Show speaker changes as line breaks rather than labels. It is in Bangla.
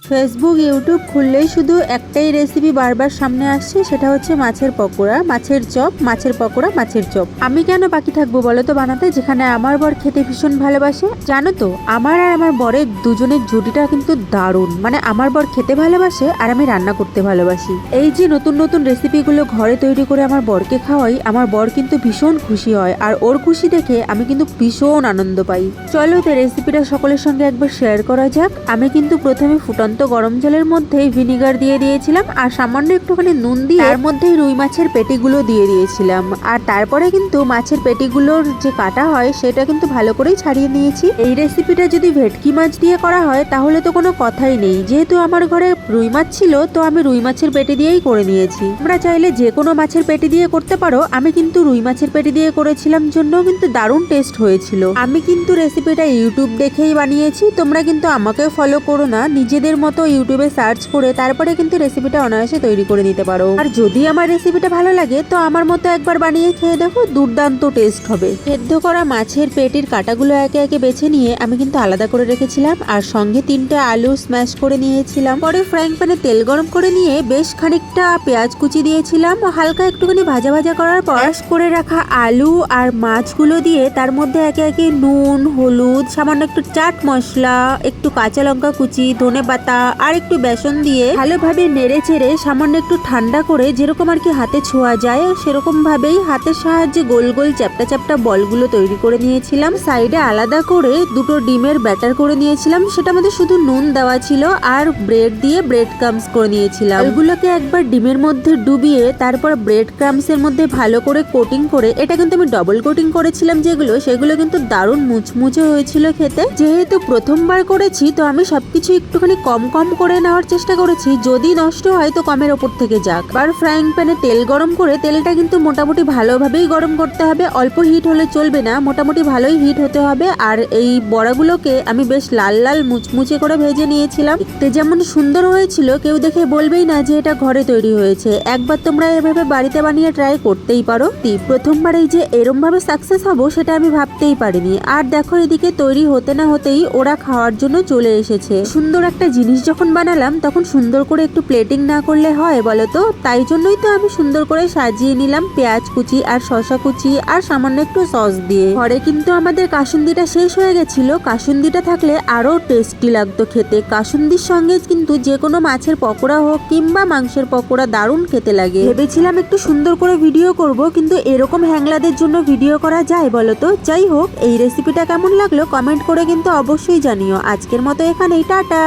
ফেসবুক ইউটিউব খুললেই শুধু একটাই রেসিপি বারবার সামনে আসছে, সেটা হচ্ছে মাছের পকোড়া, মাছের চপ, মাছের পকোড়া, মাছের চপ। আমি কেন বাকি থাকবো বলো তো বানাতে, যেখানে আমার বর খেতে ভীষণ ভালোবাসে। জানো তো, আমার আর আমার বরের দুজনের জুটিটা কিন্তু দারুণ। মানে আমার বর খেতে ভালোবাসে আর আমি রান্না করতে ভালোবাসি। এই যে নতুন নতুন রেসিপিগুলো ঘরে তৈরি করে আমার বরকে খাওয়াই, আমার বর কিন্তু ভীষণ খুশি হয়, আর ওর খুশি দেখে আমি কিন্তু ভীষণ আনন্দ পাই। চলো তো রেসিপিটা সকলের সঙ্গে একবার শেয়ার করা যাক। আমি কিন্তু প্রথমে ফুটন্ত গরম জলের মধ্যে ভিনিগার দিয়ে দিয়েছিলাম আর সামান্য একটুখানি নুন দিয়ে তার মধ্যে রুই মাছের পেটিগুলো দিয়ে দিয়েছিলাম। আর তারপরে কিন্তু মাছের পেটিগুলোর যে কাটা হয় সেটা কিন্তু ভালো করেই ছাড়িয়ে নিয়েছি। এই রেসিপিটা যদি ভেটকি মাছ দিয়ে করা হয় তাহলে তো কোনো কথাই নেই। যেহেতু আমার ঘরে রুই মাছ ছিল, তো আমি রুই মাছের পেটি দিয়েই করে নিয়েছি। তোমরা চাইলে যে কোনো মাছের পেটি দিয়ে করতে পারো, আমি কিন্তু রুই মাছের পেটি দিয়ে করেছিলাম জন্য কিন্তু দারুণ টেস্ট হয়েছিল। আমি কিন্তু রেসিপিটা ইউটিউব দেখেই বানিয়েছি, তোমরা কিন্তু আমাকে ফলো করো না, নিজেদের মতো ইউটিউবে সার্চ করে তারপরে কিন্তু রেসিপিটা অনায়াসে তৈরি করে নিতে পারো। আর যদি আমার রেসিপিটা ভালো লাগে তো আমার মতো একবার বানিয়ে খেয়ে দেখো, দুর্দান্ত টেস্ট হবে। সেদ্ধ করা মাছের পেটির কাটাগুলো একে একে বেছে নিয়ে আমি কিন্তু আলাদা করে রেখেছিলাম, আর সঙ্গে 3টে আলু স্ম্যাশ করে নিয়েছিলাম। পরে ফ্রাইং প্যানে তেল গরম করে নিয়ে বেশ খানিকটা পেঁয়াজ কুচি দিয়েছিলাম। হালকা একটুখানি ভাজা ভাজা করার পর করে রাখা আলু আর মাছগুলো দিয়ে তার মধ্যে একে একে নুন, হলুদ, সামান্য একটু চাট মশলা, একটু কাঁচা লঙ্কা কুচি, ধনে পাতা আর একটু বেসন দিয়ে ভালোভাবে নেড়ে চেড়ে সামান্য একটু ঠান্ডা করে যেরকম আর কি হাতে ছোঁয়া যায় সেরকম ভাবেই হাতের সাহায্যে গোল গোল চ্যাপটা চ্যাপটা বলগুলো তৈরি করে নিয়েছিলাম। সাইডে আলাদা করে 2টো ডিমের ব্যাটার করে নিয়েছিলাম, সেটার মধ্যে শুধু নুন দেওয়া ছিল আর ব্রেড দিয়ে ব্রেড ক্রাম্বস করে নিয়েছিলাম। এগুলোকে একবার ডিমের মধ্যে ডুবিয়ে তারপর ব্রেড ক্রাম্বসের মধ্যে ভালো করে কোটিং করে, এটা কিন্তু আমি ডবল কোটিং করেছিলাম সেগুলো কিন্তু দারুণ মুচমুচে হয়েছিল খেতে। যেহেতু প্রথমবার করেছি তো আমি সবকিছু একটুখানি কম কম করে নেওয়ার চেষ্টা করেছি, যদি নষ্ট হয় তো কমের ওপর থেকে যাক। আর ফ্রাইং প্যানে তেল গরম করে, তেলটা কিন্তু মোটামুটি ভালোভাবেই গরম করতে হবে, অল্প হিট হলে চলবে না, মোটামুটি ভালোই হিট হতে হবে। আর এই বড়াগুলোকে আমি বেশ লাল লাল মুচমুচে করে ভেজে নিয়েছিলাম। দেখতে যেমন সুন্দর হয়েছিল, কেউ দেখে বলবেই না যে এটা ঘরে তৈরি হয়েছে। একবার তোমরা এভাবে বাড়িতে বানিয়ে ট্রাই করতেই পারো। প্রথমবার এই যে এরম ভাবে সাকসেস হবো সেটা আমি ভাবতেই পারিনি। আর দেখো এদিকে তৈরি হতে না হতেই ওরা খাওয়ার জন্য চলে এসেছে। সুন্দর একটা জিনিস যখন বানালাম তখন সুন্দর করে একটু প্লেটিং না করলে হয় বলো তো? তাই জন্যই তো আমি সুন্দর করে সাজিয়ে নিলাম পেঁয়াজ কুচি আর শসা কুচি আর সামান্য একটু সস দিয়ে। ঘরে কিন্তু আমাদের কাসুন্দিটা শেষ হয়ে গেছিল, কাসুন্দিটা থাকলে আরো টেস্টি লাগতো খেতে। কাসুন্দির সঙ্গে কিন্তু যে কোনো মাছের পকোড়া হোক কিংবা মাংসের পকোড়া দারুণ খেতে লাগে। ভেবেছিলাম একটু সুন্দর করে ভিডিও করব, কিন্তু এরকম হ্যাংলাদের জন্য ভিডিও করা যায় বলো তো? যাই হোক, এই রেসিপিটা কেমন লাগলো কমেন্ট করে কিন্তু অবশ্যই জানিও। আজকের মতো এখানেই টাটা।